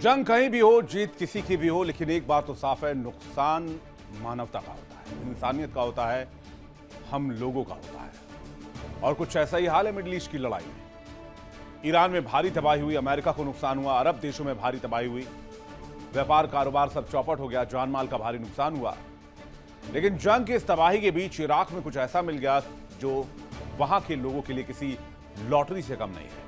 जंग कहीं भी हो, जीत किसी की भी हो, लेकिन एक बात तो साफ है, नुकसान मानवता का होता है, इंसानियत का होता है, हम लोगों का होता है। और कुछ ऐसा ही हाल है मिडिल ईस्ट की लड़ाई में। ईरान में भारी तबाही हुई, अमेरिका को नुकसान हुआ, अरब देशों में भारी तबाही हुई, व्यापार कारोबार सब चौपट हो गया, जान माल का भारी नुकसान हुआ। लेकिन जंग की इस तबाही के बीच इराक में कुछ ऐसा मिल गया जो वहां के लोगों के लिए किसी लॉटरी से कम नहीं है।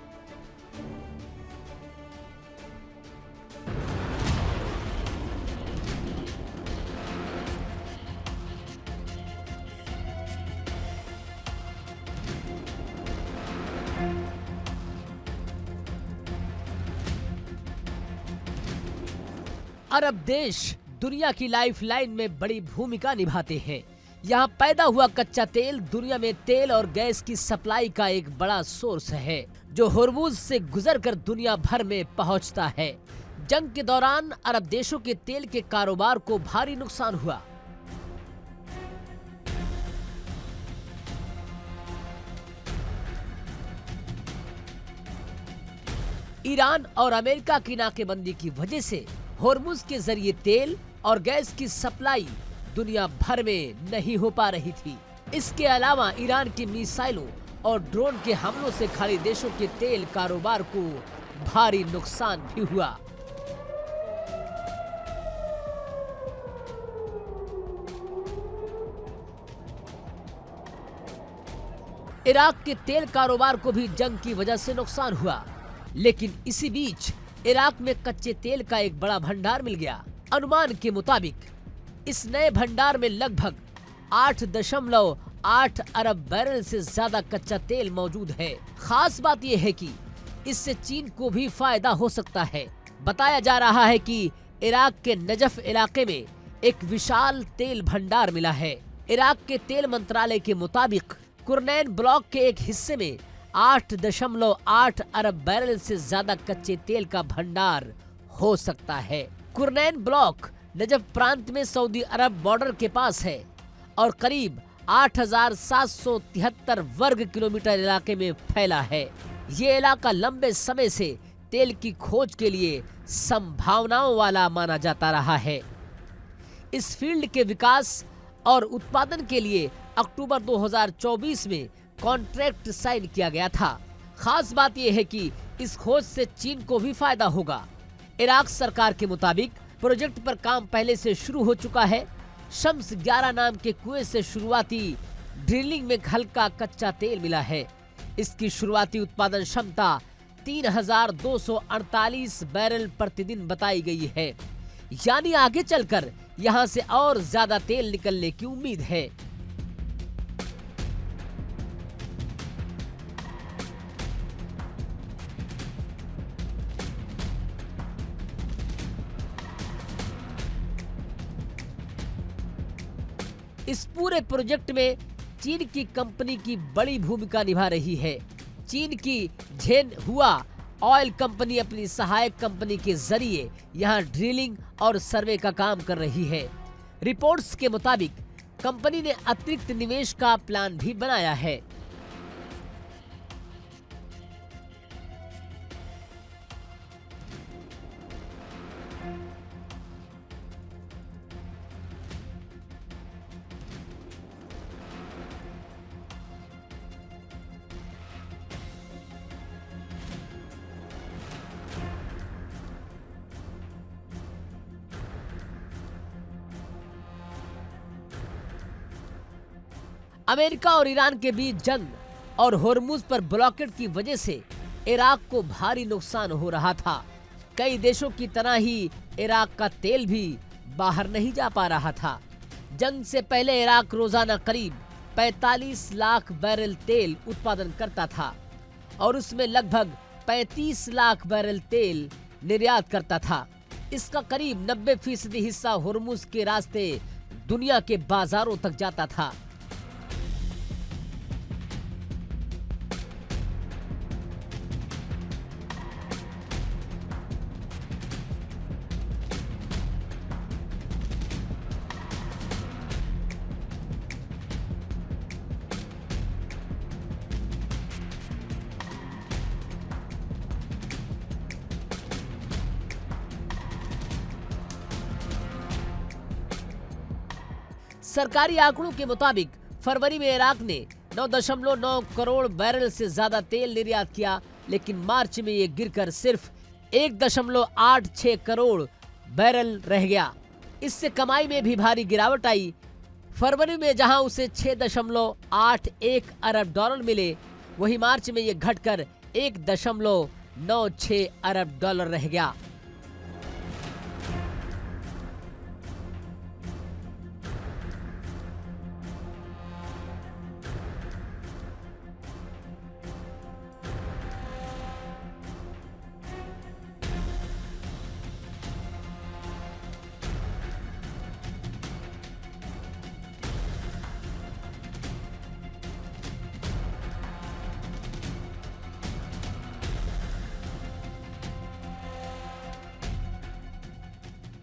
अरब देश दुनिया की लाइफलाइन में बड़ी भूमिका निभाते हैं। यहाँ पैदा हुआ कच्चा तेल दुनिया में तेल और गैस की सप्लाई का एक बड़ा सोर्स है, जो होर्मुज से गुजरकर दुनिया भर में पहुँचता है। जंग के दौरान अरब देशों के तेल के कारोबार को भारी नुकसान हुआ। ईरान और अमेरिका की नाकेबंदी की वजह से होर्मुज के जरिए तेल और गैस की सप्लाई दुनिया भर में नहीं हो पा रही थी। इसके अलावा ईरान की मिसाइलों और ड्रोन के हमलों से खाड़ी देशों के तेल कारोबार को भारी नुकसान भी हुआ। इराक के तेल कारोबार को भी जंग की वजह से नुकसान हुआ, लेकिन इसी बीच इराक में कच्चे तेल का एक बड़ा भंडार मिल गया। अनुमान के मुताबिक इस नए भंडार में लगभग 8.8 अरब बैरल से ज्यादा कच्चा तेल मौजूद है। खास बात यह है कि इससे चीन को भी फायदा हो सकता है। बताया जा रहा है कि इराक के नजफ इलाके में एक विशाल तेल भंडार मिला है। इराक के तेल मंत्रालय के मुताबिक कुरनैन ब्लॉक के एक हिस्से में 8.8 अरब बैरल से ज्यादा कच्चे तेल का भंडार हो सकता है। कुरनैन ब्लॉक नजफ प्रांत में सऊदी अरब बॉर्डर के पास है और करीब 8,773 वर्ग किलोमीटर इलाके में फैला है। ये इलाका लंबे समय से तेल की खोज के लिए संभावनाओं वाला माना जाता रहा है। इस फील्ड के विकास और उत्पादन के लिए अक्टूबर 2024 में कॉन्ट्रैक्ट साइन किया गया था। खास बात यह है कि इस खोज से चीन को भी फायदा होगा। इराक सरकार के मुताबिक प्रोजेक्ट पर काम पहले से शुरू हो चुका है। शम्स 11 नाम के कुएं से शुरुआती ड्रिलिंग में हल्का कच्चा तेल मिला है। इसकी शुरुआती उत्पादन क्षमता 3,248 बैरल प्रतिदिन बताई गई है, यानी आगे चलकर यहां से और ज्यादा तेल निकलने की उम्मीद है। इस पूरे प्रोजेक्ट में चीन की कंपनी की बड़ी भूमिका निभा रही है। चीन की झेनहुआ ऑयल कंपनी अपनी सहायक कंपनी के जरिए यहां ड्रिलिंग और सर्वे का काम कर रही है। रिपोर्ट्स के मुताबिक कंपनी ने अतिरिक्त निवेश का प्लान भी बनाया है। अमेरिका और ईरान के बीच जंग और होर्मुज पर ब्लॉकेड की वजह से इराक को भारी नुकसान हो रहा था। कई देशों की तरह ही इराक का तेल भी बाहर नहीं जा पा रहा था। जंग से पहले इराक रोजाना करीब 45 लाख बैरल तेल उत्पादन करता था और उसमें लगभग 35 लाख बैरल तेल निर्यात करता था। इसका करीब 90% हिस्सा होर्मुज के रास्ते दुनिया के बाजारों तक जाता था। सरकारी आंकड़ों के मुताबिक फरवरी में इराक ने 9.9 करोड़ बैरल से ज्यादा तेल निर्यात किया, लेकिन मार्च में ये गिरकर सिर्फ 1.86 करोड़ बैरल रह गया। इससे कमाई में भी भारी गिरावट आई। फरवरी में जहां उसे 6.81 अरब डॉलर मिले, वहीं मार्च में ये घटकर 1.96 अरब डॉलर रह गया।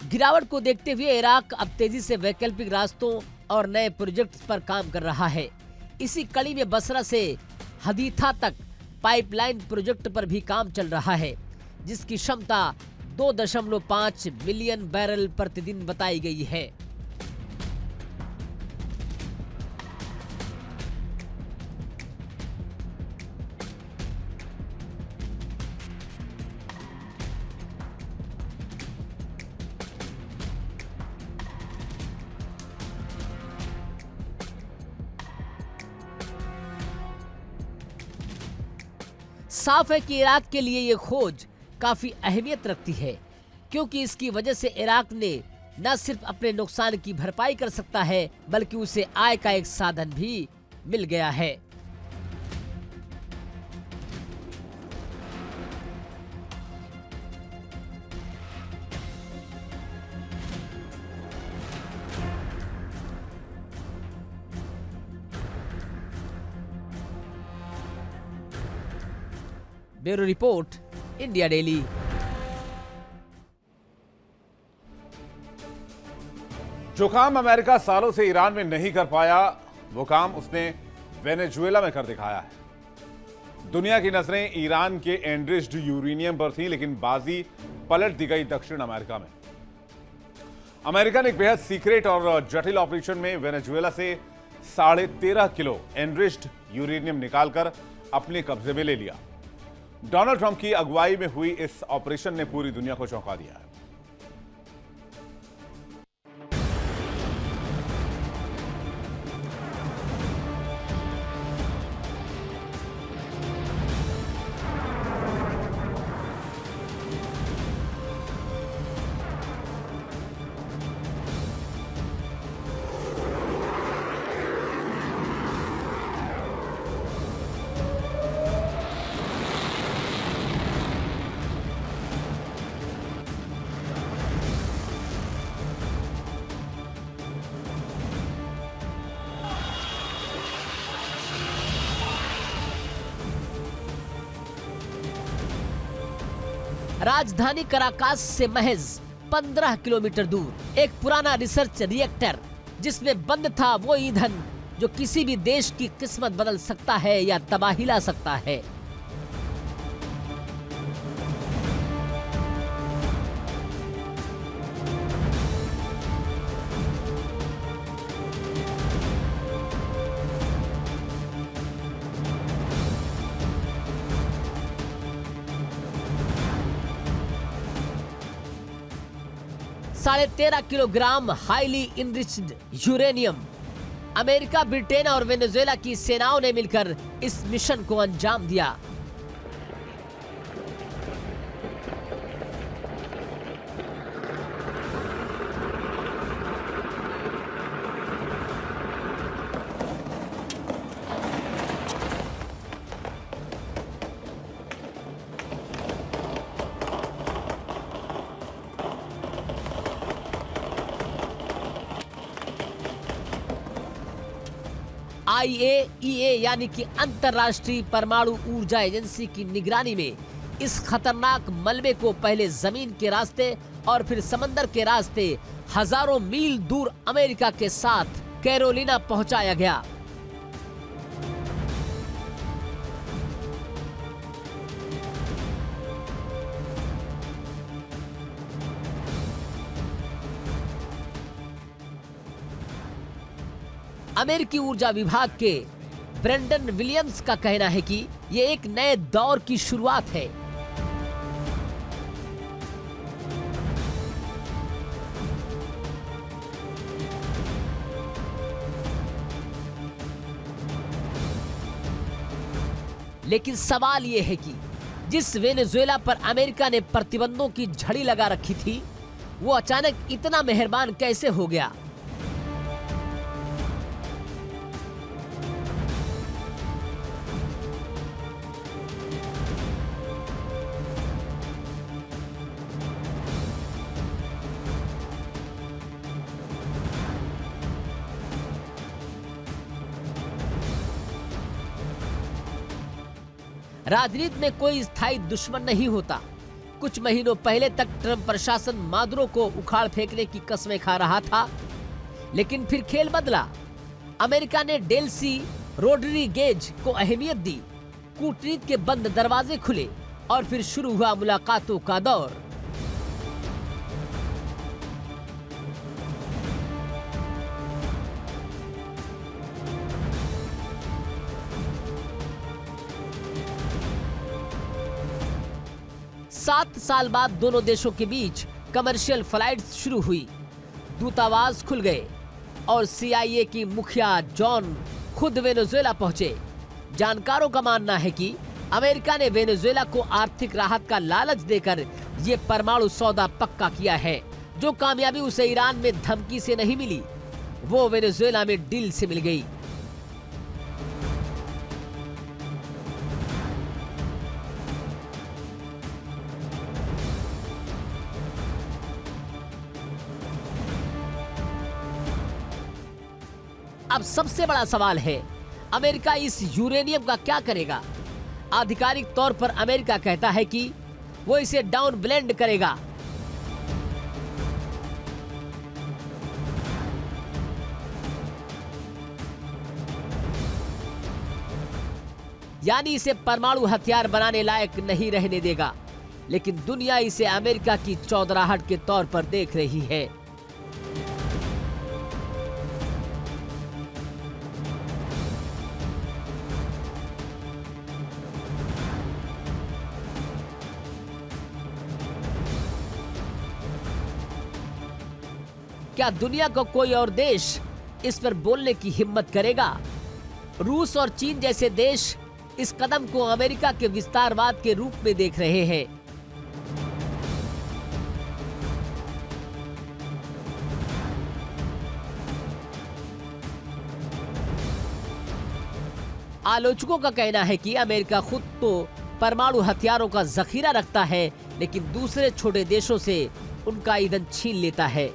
गिरावट को देखते हुए इराक अब तेजी से वैकल्पिक रास्तों और नए प्रोजेक्ट्स पर काम कर रहा है। इसी कड़ी में बसरा से हदीथा तक पाइपलाइन प्रोजेक्ट पर भी काम चल रहा है, जिसकी क्षमता 2.5 मिलियन बैरल प्रतिदिन बताई गई है। साफ है कि इराक के लिए ये खोज काफी अहमियत रखती है, क्योंकि इसकी वजह से इराक ने न सिर्फ अपने नुकसान की भरपाई कर सकता है, बल्कि उसे आय का एक साधन भी मिल गया है। Bureau report, India daily. जो काम अमेरिका सालों से ईरान में नहीं कर पाया, वो काम उसने वेनेजुएला में कर दिखाया है। दुनिया की नजरें ईरान के एनरिच्ड यूरेनियम पर थी, लेकिन बाजी पलट दी गई दक्षिण अमेरिका में। अमेरिका ने एक बेहद सीक्रेट और जटिल ऑपरेशन में वेनेजुएला से 13.5 किलो एनरिच्ड यूरेनियम निकालकर अपने कब्जे में ले लिया। डोनाल्ड ट्रंप की अगुवाई में हुई इस ऑपरेशन ने पूरी दुनिया को चौंका दिया है। राजधानी कराकास से महज 15 किलोमीटर दूर एक पुराना रिसर्च रिएक्टर, जिसमें बंद था वो ईंधन जो किसी भी देश की किस्मत बदल सकता है या तबाही ला सकता है। साढ़े 13 kilogram highly enriched uranium. America, Britain और वेनेजुएला की सेनाओं ने मिलकर इस मिशन को अंजाम दिया। IAEA यानी कि अंतर्राष्ट्रीय परमाणु ऊर्जा एजेंसी की निगरानी में इस खतरनाक मलबे को पहले जमीन के रास्ते और फिर समंदर के रास्ते हजारों मील दूर अमेरिका के साथ कैरोलिना पहुंचाया गया। अमेरिकी ऊर्जा विभाग के ब्रेंडन विलियम्स का कहना है कि ये एक नए दौर की शुरुआत है। लेकिन सवाल ये है कि जिस वेनेजुएला पर अमेरिका ने प्रतिबंधों की झड़ी लगा रखी थी, वो अचानक इतना मेहरबान कैसे हो गया? राजनीति में कोई स्थायी दुश्मन नहीं होता। कुछ महीनों पहले तक ट्रंप प्रशासन मादुरो को उखाड़ फेंकने की कस्में खा रहा था, लेकिन फिर खेल बदला। अमेरिका ने डेल्सी रोड्रिगेज को अहमियत दी, कूटनीति के बंद दरवाजे खुले और फिर शुरू हुआ मुलाकातों का दौर। सात साल बाद दोनों देशों के बीच कमर्शियल फ्लाइट्स शुरू हुई, दूतावास खुल गए और CIA की मुखिया जॉन खुद वेनेजुएला पहुंचे। जानकारों का मानना है कि अमेरिका ने वेनेजुएला को आर्थिक राहत का लालच देकर ये परमाणु सौदा पक्का किया है। जो कामयाबी उसे ईरान में धमकी से नहीं मिली, वो वेनेजुएला में डील से मिल गई। अब सबसे बड़ा सवाल है, अमेरिका इस यूरेनियम का क्या करेगा? आधिकारिक तौर पर अमेरिका कहता है कि वो इसे डाउन ब्लेंड करेगा, यानी इसे परमाणु हथियार बनाने लायक नहीं रहने देगा। लेकिन दुनिया इसे अमेरिका की चौधराहट के तौर पर देख रही है। क्या दुनिया का कोई और देश इस पर बोलने की हिम्मत करेगा? रूस और चीन जैसे देश इस कदम को अमेरिका के विस्तारवाद के रूप में देख रहे हैं। आलोचकों का कहना है कि अमेरिका खुद तो परमाणु हथियारों का जखीरा रखता है, लेकिन दूसरे छोटे देशों से उनका ईंधन छीन लेता है।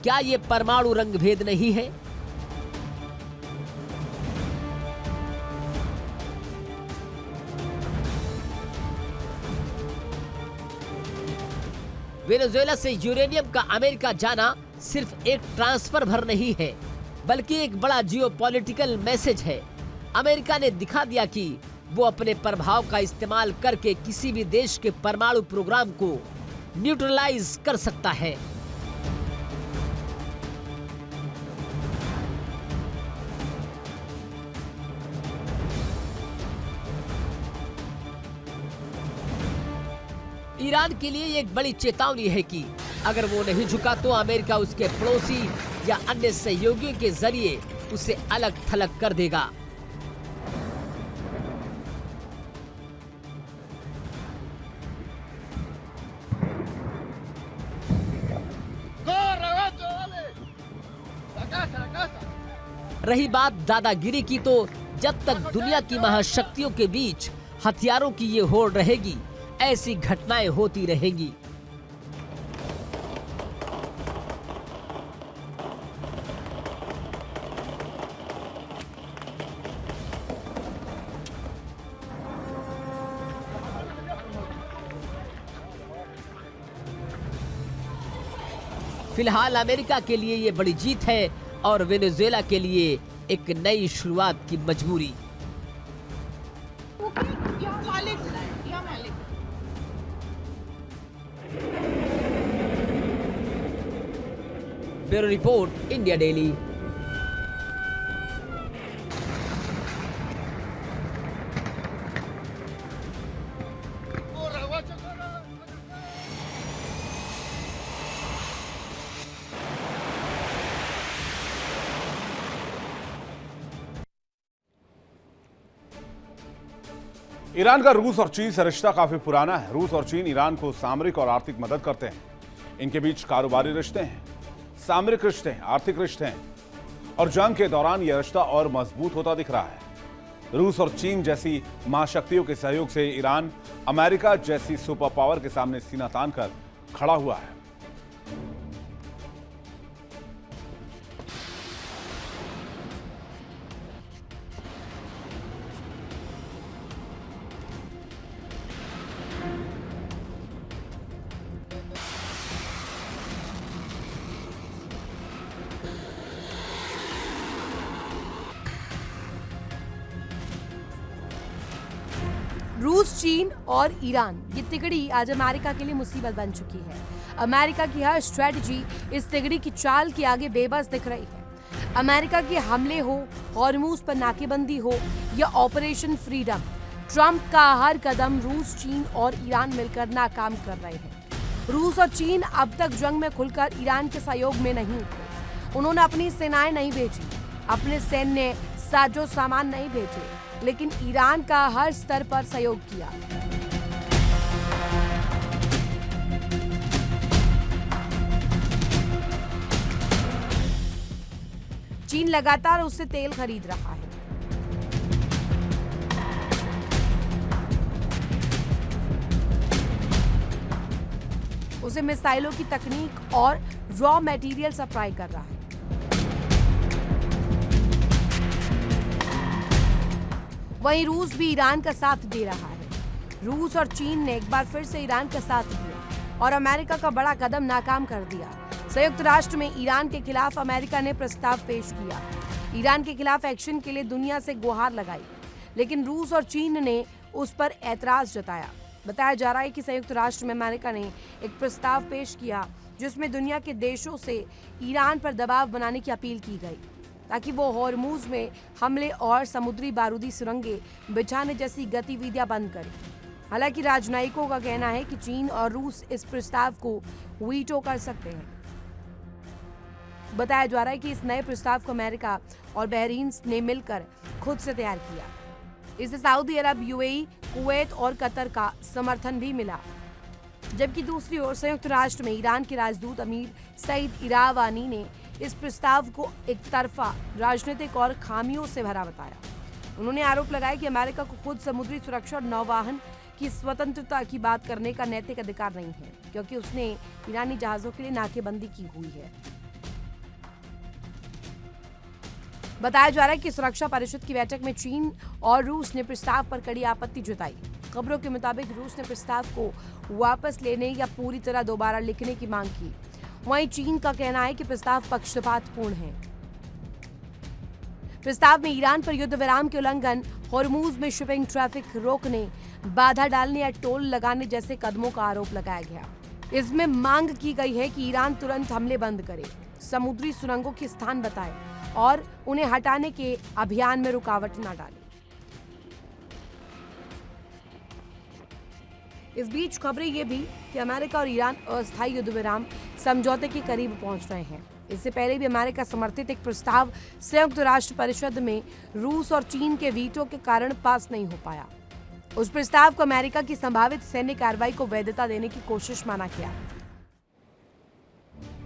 क्या ये परमाणु रंगभेद नहीं है? वेनेजुएला से यूरेनियम का अमेरिका जाना सिर्फ एक ट्रांसफर भर नहीं है, बल्कि एक बड़ा जियोपॉलिटिकल मैसेज है। अमेरिका ने दिखा दिया कि वो अपने प्रभाव का इस्तेमाल करके किसी भी देश के परमाणु प्रोग्राम को न्यूट्रलाइज कर सकता है। ईरान के लिए एक बड़ी चेतावनी है कि अगर वो नहीं झुका तो अमेरिका उसके पड़ोसी या अन्य सहयोगियों के जरिए उसे अलग थलग कर देगा। रही बात दादागिरी की, तो जब तक दुनिया की महाशक्तियों के बीच हथियारों की ये होड़ रहेगी, ऐसी घटनाएं होती रहेंगी। फिलहाल अमेरिका के लिए ये बड़ी जीत है और वेनेजुएला के लिए एक नई शुरुआत की मजबूरी। Bureau report, India daily. Iran का रूस और चीन से रिश्ता काफी पुराना है। रूस और चीन ईरान को सामरिक और आर्थिक मदद करते हैं। इनके बीच कारोबारी रिश्ते हैं, सामरिक रिश्ते हैं, आर्थिक रिश्ते हैं और जंग के दौरान यह रिश्ता और मजबूत होता दिख रहा है। रूस और चीन जैसी महाशक्तियों के सहयोग से ईरान अमेरिका जैसी सुपर पावर के सामने सीना तान कर खड़ा हुआ है। रूस, चीन और ईरान, ये तिगड़ी आज अमेरिका के लिए मुसीबत बन चुकी है। अमेरिका की हर स्ट्रेटजी इस तिगड़ी की चाल के आगे बेबस दिख रही है। अमेरिका के हमले हो, हॉर्मूज पर नाकेबंदी हो या ऑपरेशन फ्रीडम, ट्रंप का हर कदम रूस, चीन और ईरान मिलकर नाकाम कर रहे हैं। रूस और चीन अब तक जंग में खुलकर ईरान के सहयोग में नहीं उतरे। उन्होंने अपनी सेनाएं नहीं भेजी, अपने सैन्य साजो सामान नहीं भेजे, लेकिन ईरान का हर स्तर पर सहयोग किया। चीन लगातार उससे तेल खरीद रहा है। उसे मिसाइलों की तकनीक और रॉ मटेरियल सप्लाई कर रहा है। वहीं रूस भी ईरान का साथ दे रहा है। रूस और चीन ने एक बार फिर से ईरान का साथ दिया और अमेरिका का बड़ा कदम नाकाम कर दिया। संयुक्त राष्ट्र में ईरान के खिलाफ अमेरिका ने प्रस्ताव पेश किया। ईरान के खिलाफ एक्शन के लिए दुनिया से गुहार लगाई, लेकिन रूस और चीन ने उस पर ऐतराज जताया। बताया जा रहा है कि संयुक्त राष्ट्र में अमेरिका ने एक प्रस्ताव पेश किया जिसमें दुनिया के देशों से ईरान पर दबाव बनाने की अपील की गई ताकि वो हॉर्मूज में हमले और समुद्री बारूदी सुरंगें बिछाने जैसी गतिविधियां बंद करे। हालांकि राजनयिकों का कहना है कि चीन और रूस इस प्रस्ताव को वीटो कर सकते हैं। बताया जा रहा है कि इस नए प्रस्ताव को अमेरिका और बहरीन ने मिलकर खुद से तैयार किया। इसे सऊदी अरब, यूएई, कुवैत और कतर का समर्थन भी मिला। जबकि दूसरी ओर संयुक्त राष्ट्र में ईरान के राजदूत अमीर सईद इरावानी ने इस प्रस्ताव को एक तरफा, राजनीतिक और खामियों से भरा बताया। उन्होंने आरोप लगाया कि अमेरिका को खुद समुद्री सुरक्षा और नौवाहन की स्वतंत्रता की बात करने का नैतिक अधिकार नहीं है, क्योंकि उसने ईरानी जहाजों के लिए नाकेबंदी की हुई है। बताया जा रहा है कि सुरक्षा परिषद की बैठक में चीन और रूस ने प्रस्ताव पर कड़ी आपत्ति जताई। खबरों के मुताबिक रूस ने प्रस्ताव को वापस लेने या पूरी तरह दोबारा लिखने की मांग की। वहीं चीन का कहना है कि प्रस्ताव पक्षपातपूर्ण है। प्रस्ताव में ईरान पर युद्ध विराम के उल्लंघन, हॉर्मूज में शिपिंग ट्रैफिक रोकने, बाधा डालने या टोल लगाने जैसे कदमों का आरोप लगाया गया। इसमें मांग की गई है कि ईरान तुरंत हमले बंद करे, समुद्री सुरंगों के स्थान बताए और उन्हें हटाने के अभियान में रुकावट न डाले। इस बीच खबरें ये भी कि अमेरिका और ईरान अस्थायी युद्ध विराम समझौते के करीब पहुंच रहे हैं। इससे पहले भी अमेरिका समर्थित एक प्रस्ताव संयुक्त राष्ट्र परिषद में रूस और चीन के वीटो के कारण पास नहीं हो पाया। उस प्रस्ताव को अमेरिका की संभावित सैन्य कार्रवाई को वैधता देने की कोशिश माना गया।